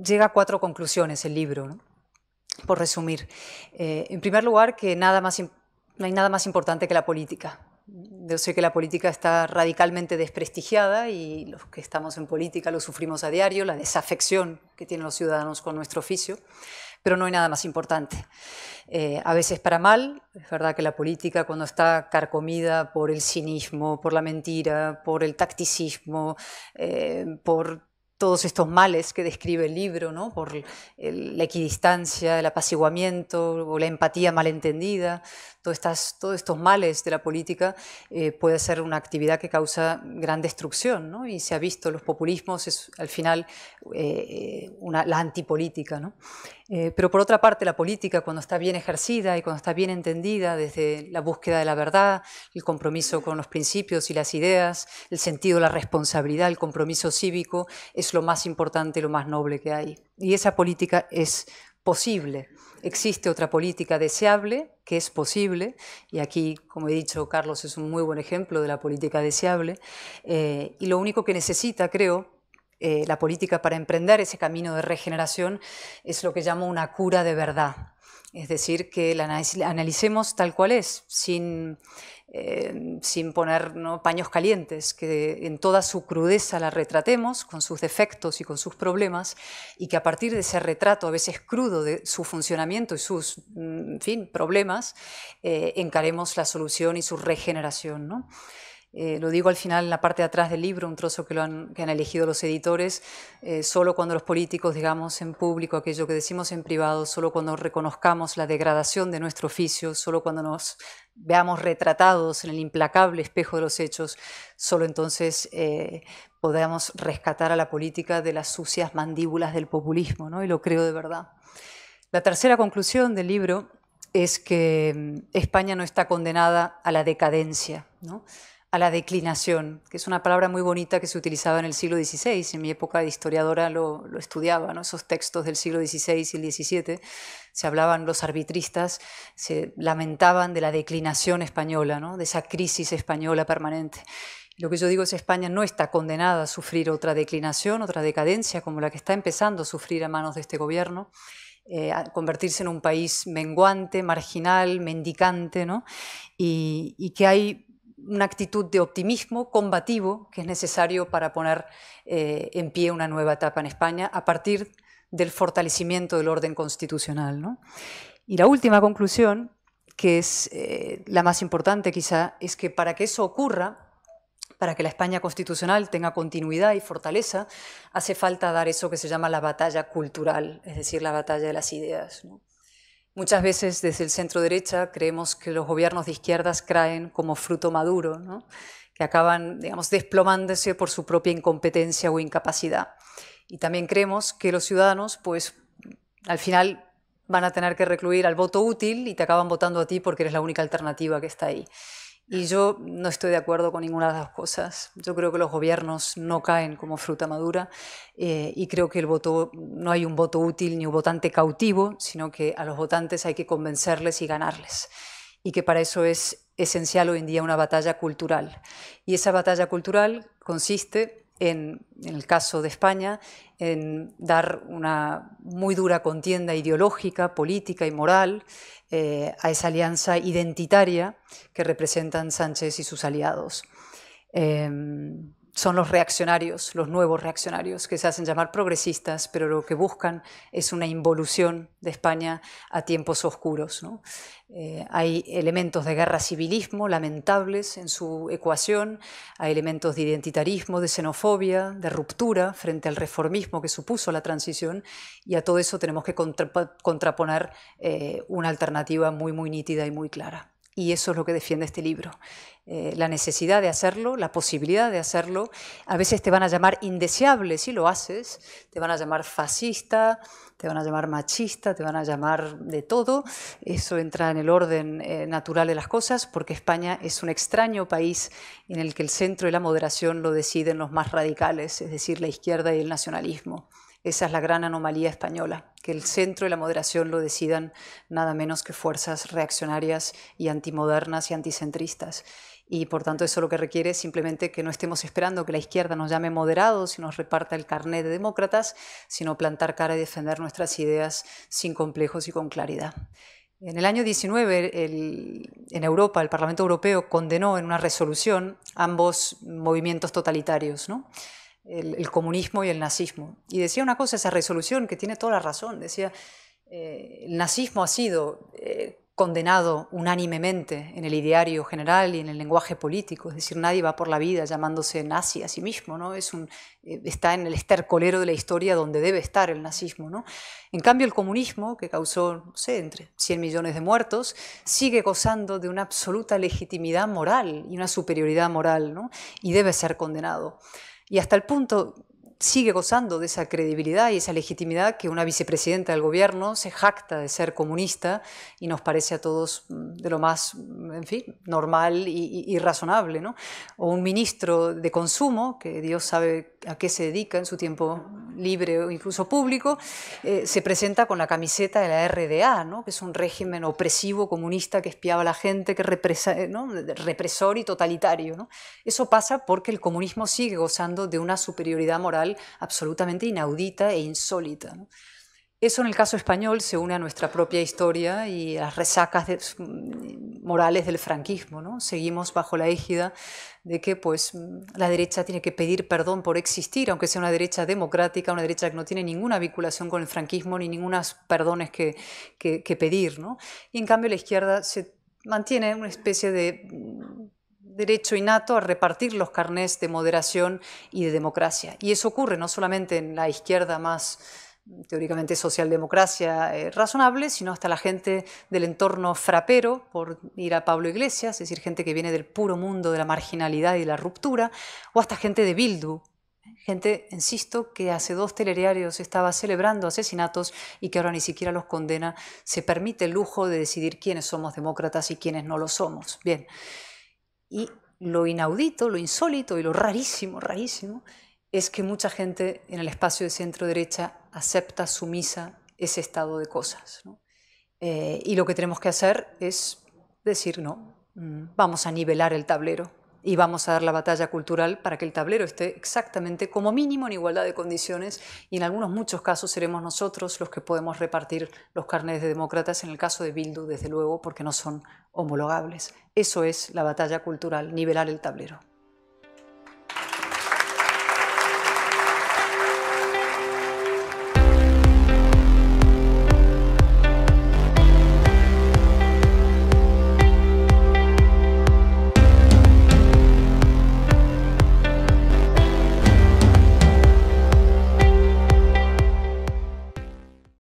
llega a 4 conclusiones el libro, ¿no? Por resumir. En primer lugar, que no hay nada más importante que la política. Yo sé que la política está radicalmente desprestigiada y los que estamos en política lo sufrimos a diario, la desafección que tienen los ciudadanos con nuestro oficio, pero no hay nada más importante. A veces para mal, es verdad que la política cuando está carcomida por el cinismo, por la mentira, por el tacticismo, por todos estos males que describe el libro, ¿no? Por la equidistancia, el apaciguamiento o la empatía malentendida, todos estos males de la política puede ser una actividad que causa gran destrucción, ¿no? Y se ha visto, los populismos es al final la antipolítica, ¿no? Pero por otra parte, la política, cuando está bien ejercida y cuando está bien entendida desde la búsqueda de la verdad, el compromiso con los principios y las ideas, el sentido de la responsabilidad, el compromiso cívico, es lo más importante y lo más noble que hay. Y esa política es posible. Existe otra política deseable que es posible, y aquí, como he dicho, Carlos es un muy buen ejemplo de la política deseable, y lo único que necesita, creo, la política para emprender ese camino de regeneración es lo que llamo una cura de verdad. Es decir, que la analicemos tal cual es, sin poner, ¿no?, paños calientes, que en toda su crudeza la retratemos, con sus defectos y con sus problemas, y que a partir de ese retrato, a veces crudo, de su funcionamiento y sus, en fin, problemas, encaremos la solución y su regeneración, ¿no? Lo digo al final en la parte de atrás del libro, un trozo que han elegido los editores, solo cuando los políticos digamos en público aquello que decimos en privado, solo cuando reconozcamos la degradación de nuestro oficio, solo cuando nos veamos retratados en el implacable espejo de los hechos, solo entonces podamos rescatar a la política de las sucias mandíbulas del populismo, ¿no? Y lo creo de verdad. La tercera conclusión del libro es que España no está condenada a la decadencia, ¿no?, a la declinación, que es una palabra muy bonita que se utilizaba en el siglo XVI. En mi época de historiadora lo estudiaba, ¿no? Esos textos del siglo XVI y el XVII, se hablaban, los arbitristas se lamentaban de la declinación española, ¿no?, de esa crisis española permanente. Lo que yo digo es que España no está condenada a sufrir otra declinación, otra decadencia como la que está empezando a sufrir a manos de este gobierno, a convertirse en un país menguante, marginal, mendicante, ¿no? Y que hay una actitud de optimismo combativo que es necesario para poner en pie una nueva etapa en España a partir del fortalecimiento del orden constitucional, ¿no? Y la última conclusión, que es la más importante quizá, es que para que eso ocurra, para que la España constitucional tenga continuidad y fortaleza, hace falta dar eso que se llama la batalla cultural, es decir, la batalla de las ideas, ¿no? Muchas veces desde el centro derecha creemos que los gobiernos de izquierdas caen como fruto maduro, ¿no?, que acaban, digamos, desplomándose por su propia incompetencia o incapacidad. Y también creemos que los ciudadanos, pues, al final van a tener que recluir al voto útil y te acaban votando a ti porque eres la única alternativa que está ahí. Y yo no estoy de acuerdo con ninguna de las dos cosas. Yo creo que los gobiernos no caen como fruta madura y creo que no hay un voto útil ni un votante cautivo, sino que a los votantes hay que convencerles y ganarles. Y que para eso es esencial hoy en día una batalla cultural. Y esa batalla cultural consiste en el caso de España, en dar una muy dura contienda ideológica, política y moral a esa alianza identitaria que representan Sánchez y sus aliados. Son los reaccionarios, los nuevos reaccionarios, que se hacen llamar progresistas, pero lo que buscan es una involución de España a tiempos oscuros, ¿no? Hay elementos de guerra civilismo lamentables en su ecuación, hay elementos de identitarismo, de xenofobia, de ruptura frente al reformismo que supuso la transición, y a todo eso tenemos que contraponer una alternativa muy, muy nítida y muy clara. Y eso es lo que defiende este libro. La necesidad de hacerlo, la posibilidad de hacerlo. A veces te van a llamar indeseable si lo haces, te van a llamar fascista, te van a llamar machista, te van a llamar de todo. Eso entra en el orden natural de las cosas, porque España es un extraño país en el que el centro y la moderación lo deciden los más radicales, es decir, la izquierda y el nacionalismo. Esa es la gran anomalía española, que el centro y la moderación lo decidan nada menos que fuerzas reaccionarias y antimodernas y anticentristas. y por tanto eso lo que requiere es simplemente que no estemos esperando que la izquierda nos llame moderados y nos reparta el carnet de demócratas, sino plantar cara y defender nuestras ideas sin complejos y con claridad. En el año 19, en Europa, el Parlamento Europeo condenó en una resolución ambos movimientos totalitarios, ¿no? El comunismo y el nazismo. Y decía una cosa, esa resolución, que tiene toda la razón, decía, el nazismo ha sido condenado unánimemente en el ideario general y en el lenguaje político, es decir, nadie va por la vida llamándose nazi a sí mismo, ¿no? Está en el estercolero de la historia donde debe estar el nazismo, ¿no? En cambio, el comunismo, que causó, no sé, entre 100 millones de muertos, sigue gozando de una absoluta legitimidad moral y una superioridad moral, ¿no? Y debe ser condenado. Y hasta el punto sigue gozando de esa credibilidad y esa legitimidad que una vicepresidenta del gobierno se jacta de ser comunista y nos parece a todos de lo más, en fin, normal y razonable, ¿no? O un ministro de consumo, que Dios sabe a qué se dedica en su tiempo libre o incluso público, se presenta con la camiseta de la RDA, ¿no? Que es un régimen opresivo comunista que espiaba a la gente, que ¿no? Represor y totalitario, ¿no? Eso pasa porque el comunismo sigue gozando de una superioridad moral absolutamente inaudita e insólita, ¿no? Eso en el caso español se une a nuestra propia historia y a las resacas morales del franquismo, ¿no? Seguimos bajo la égida de que pues, la derecha tiene que pedir perdón por existir, aunque sea una derecha democrática, una derecha que no tiene ninguna vinculación con el franquismo ni ningunos perdones que pedir, ¿no? Y en cambio la izquierda se mantiene una especie de derecho innato a repartir los carnés de moderación y de democracia. Y eso ocurre no solamente en la izquierda más teóricamente socialdemocracia razonable, sino hasta la gente del entorno frapero, por ir a Pablo Iglesias, es decir, gente que viene del puro mundo de la marginalidad y de la ruptura, o hasta gente de Bildu, gente, insisto, que hace 2 telediarios estaba celebrando asesinatos y que ahora ni siquiera los condena, se permite el lujo de decidir quiénes somos demócratas y quiénes no lo somos. Bien. Y lo inaudito, lo insólito y lo rarísimo, rarísimo, es que mucha gente en el espacio de centro-derecha acepta sumisa ese estado de cosas, ¿no? Y lo que tenemos que hacer es decir, no, vamos a nivelar el tablero y vamos a dar la batalla cultural para que el tablero esté exactamente como mínimo en igualdad de condiciones y en algunos muchos casos seremos nosotros los que podemos repartir los carnets de demócratas, en el caso de Bildu, desde luego, porque no son homologables. Eso es la batalla cultural, nivelar el tablero.